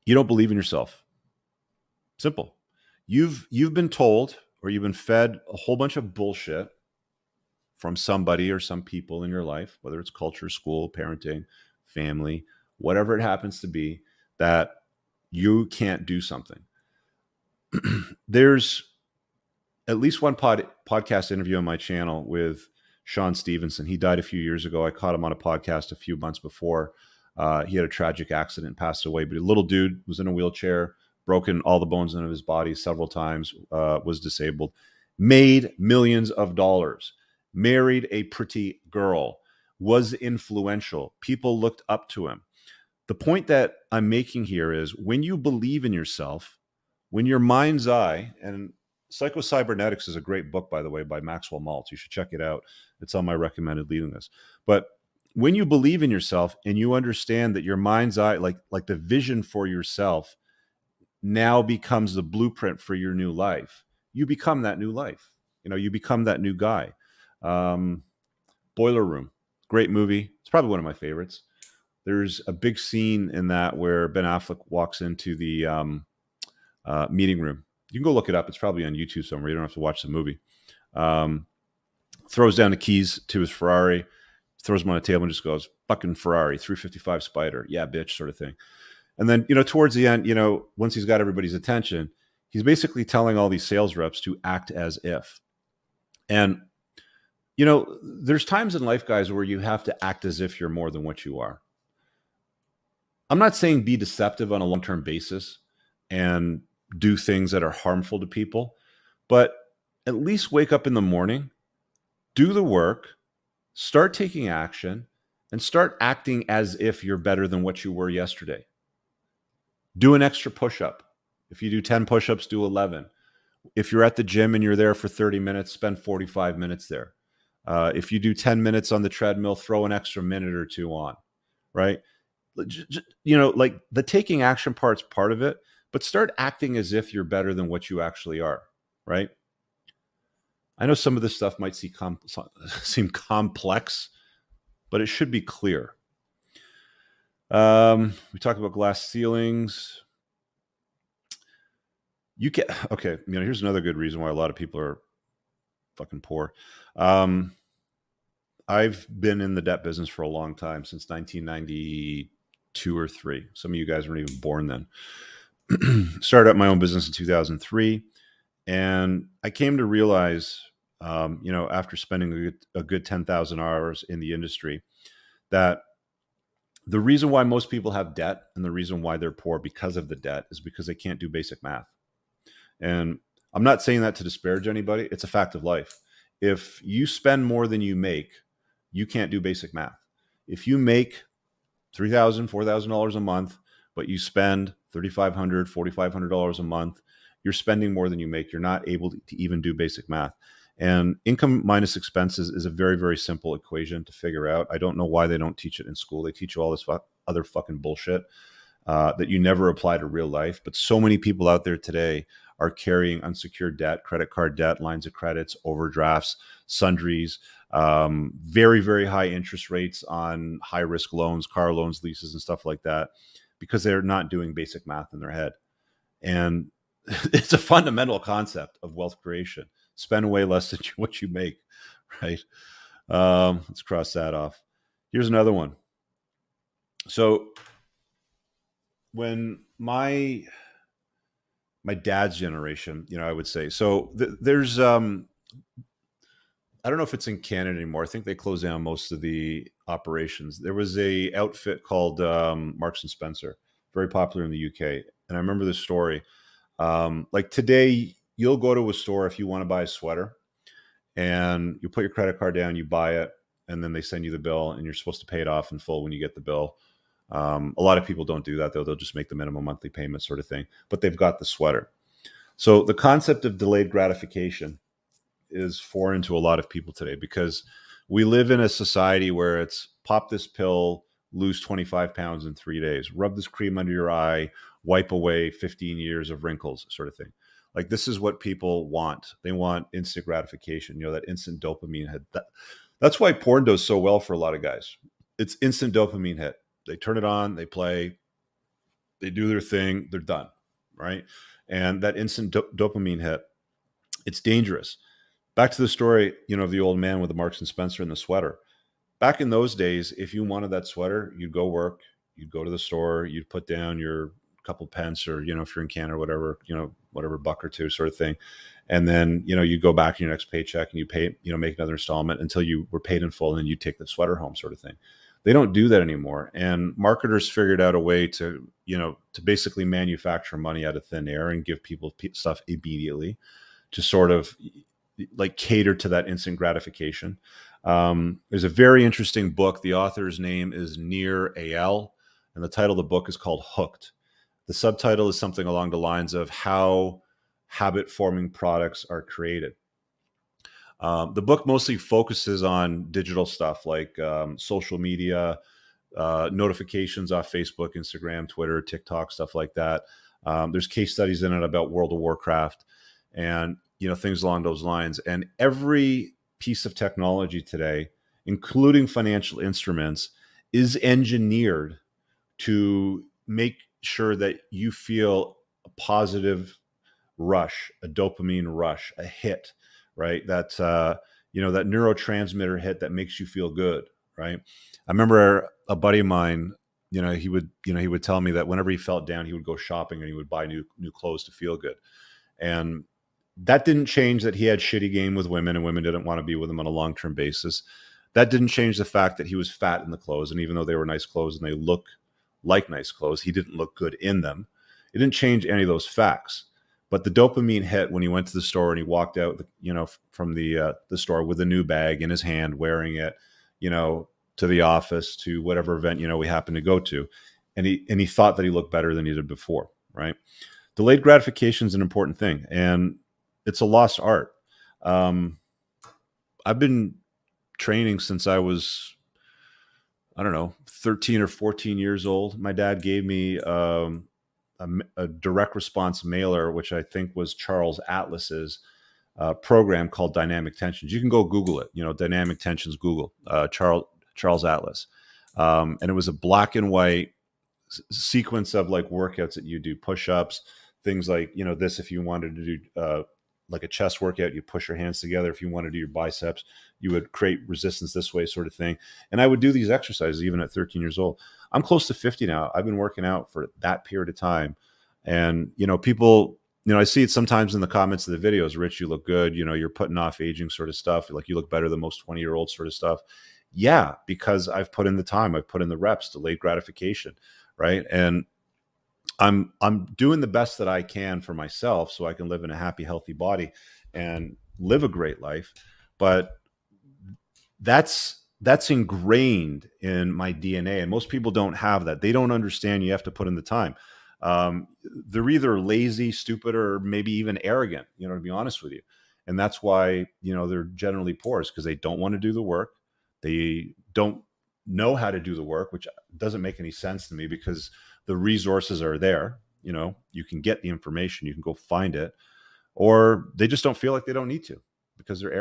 You don't believe in yourself. Simple. You've been told or you've been fed a whole bunch of bullshit from somebody or some people in your life, whether it's culture, school, parenting, family, whatever it happens to be, that you can't do something. There's at least one podcast interview on my channel with Sean Stevenson. He died a few years ago. I caught him on a podcast a few months before. He had a tragic accident and passed away. But a little dude was in a wheelchair, broken all the bones in his body several times, was disabled, made millions of dollars, married a pretty girl, was influential. People looked up to him. The point that I'm making here is when you believe in yourself, when your mind's eye, and Psycho-Cybernetics is a great book, by the way, by Maxwell Maltz. You should check it out. It's on my recommended reading list. But when you believe in yourself and you understand that your mind's eye, like the vision for yourself, now becomes the blueprint for your new life, you become that new life. You become that new guy. Boiler Room, great movie. It's probably one of my favorites. There's a big scene in that where Ben Affleck walks into the meeting room. You can go look it up. It's probably on YouTube somewhere. You don't have to watch the movie. Throws down the keys to his Ferrari, throws them on a table and just goes, fucking Ferrari, 355 Spider. Yeah, bitch, sort of thing. And then, towards the end, once he's got everybody's attention, he's basically telling all these sales reps to act as if. And, there's times in life, guys, where you have to act as if you're more than what you are. I'm not saying be deceptive on a long-term basis and do things that are harmful to people, but at least wake up in the morning, do the work, start taking action, and start acting as if you're better than what you were yesterday. Do an extra push-up. If you do 10 push-ups, do 11. If you're at the gym and you're there for 30 minutes, spend 45 minutes there. If you do 10 minutes on the treadmill, throw an extra minute or two on, right? Like the taking action part's part of it, but start acting as if you're better than what you actually are, right? I know some of this stuff might seem complex, but it should be clear. We talked about glass ceilings. Here's another good reason why a lot of people are fucking poor. I've been in the debt business for a long time, since 1992 or 3. Some of you guys weren't even born then. Started up my own business in 2003. And I came to realize, after spending a good 10,000 hours in the industry, that the reason why most people have debt and the reason why they're poor because of the debt is because they can't do basic math. And I'm not saying that to disparage anybody. It's a fact of life. If you spend more than you make, you can't do basic math. If you make $3,000, $4,000 a month, but you spend $3,500, $4,500 a month, you're spending more than you make. You're not able to even do basic math. And income minus expenses is a very, very simple equation to figure out. I don't know why they don't teach it in school. They teach you all this other fucking bullshit that you never apply to real life. But so many people out there today are carrying unsecured debt, credit card debt, lines of credits, overdrafts, sundries, very, very high interest rates on high risk loans, car loans, leases, and stuff like that, because they're not doing basic math in their head. And it's a fundamental concept of wealth creation. Spend way less than what you make, right? Let's cross that off. Here's another one. So when my dad's generation, I would say, so there's, I don't know if it's in Canada anymore. I think they closed down most of the operations. There was a outfit called Marks and Spencer, very popular in the UK. And I remember this story. Like today, you'll go to a store if you want to buy a sweater, and you put your credit card down, you buy it, and then they send you the bill, and you're supposed to pay it off in full when you get the bill. A lot of people don't do that, though. They'll just make the minimum monthly payment sort of thing, but they've got the sweater. So the concept of delayed gratification is foreign to a lot of people today, because we live in a society where it's pop this pill, lose 25 pounds in 3 days, rub this cream under your eye, wipe away 15 years of wrinkles, sort of thing. Like, this is what people want. They want instant gratification, that instant dopamine hit. That's why porn does so well for a lot of guys. It's instant dopamine hit. They turn it on, they play, they do their thing, they're done, right? And that instant dopamine hit, it's dangerous. Back to the story, of the old man with the Marks and Spencer and the sweater. Back in those days, if you wanted that sweater, you'd go work, you'd go to the store, you'd put down your couple pence, or if you're in Canada, whatever, whatever, buck or two sort of thing. And then, you go back in your next paycheck and you pay, make another installment until you were paid in full, and then you take the sweater home, sort of thing. They don't do that anymore. And marketers figured out a way to, to basically manufacture money out of thin air and give people stuff immediately to sort of like cater to that instant gratification. There's a very interesting book. The author's name is Nir Eyal, and the title of the book is called Hooked. The subtitle is something along the lines of how habit-forming products are created. The book mostly focuses on digital stuff like social media, notifications off Facebook, Instagram, Twitter, TikTok, stuff like that. There's case studies in it about World of Warcraft and things along those lines. And every piece of technology today, including financial instruments, is engineered to make sure that you feel a positive rush, a dopamine rush, a hit, right? That that neurotransmitter hit that makes you feel good, right? I remember a buddy of mine, he would tell me that whenever he felt down, he would go shopping and he would buy new clothes to feel good. And that didn't change that he had shitty game with women and women didn't want to be with him on a long-term basis. That didn't change the fact that he was fat in the clothes. And even though they were nice clothes and they look like nice clothes, he didn't look good in them. It didn't change any of those facts. But the dopamine hit when he went to the store and he walked out, from the store with a new bag in his hand, wearing it, to the office, to whatever event, we happened to go to. And he thought that he looked better than he did before, right? Delayed gratification is an important thing. And it's a lost art. I've been training since I was, 13 or 14 years old. My dad gave me a direct response mailer, which I think was Charles Atlas's program called Dynamic Tensions. You can go Google it, Dynamic Tensions, Google, Charles Atlas. And it was a black and white sequence of like workouts that you do, push-ups, things like, this, if you wanted to do like a chest workout, you push your hands together. If you want to do your biceps, you would create resistance this way, sort of thing. And I would do these exercises even at 13 years old. I'm close to 50 now. I've been working out for that period of time. And, people, I see it sometimes in the comments of the videos, Rich, you look good. You're putting off aging sort of stuff. Like you look better than most 20-year-olds sort of stuff. Yeah, because I've put in the time, I've put in the reps, delayed gratification, right? And I'm doing the best that I can for myself so I can live in a happy, healthy body and live a great life. But that's ingrained in my DNA. And most people don't have that. They don't understand you have to put in the time. They're either lazy, stupid, or maybe even arrogant, to be honest with you. And that's why, they're generally poor, is because they don't want to do the work. They don't know how to do the work, which doesn't make any sense to me because the resources are there. You can get the information, you can go find it, or they just don't feel like they don't need to because they're arrogant.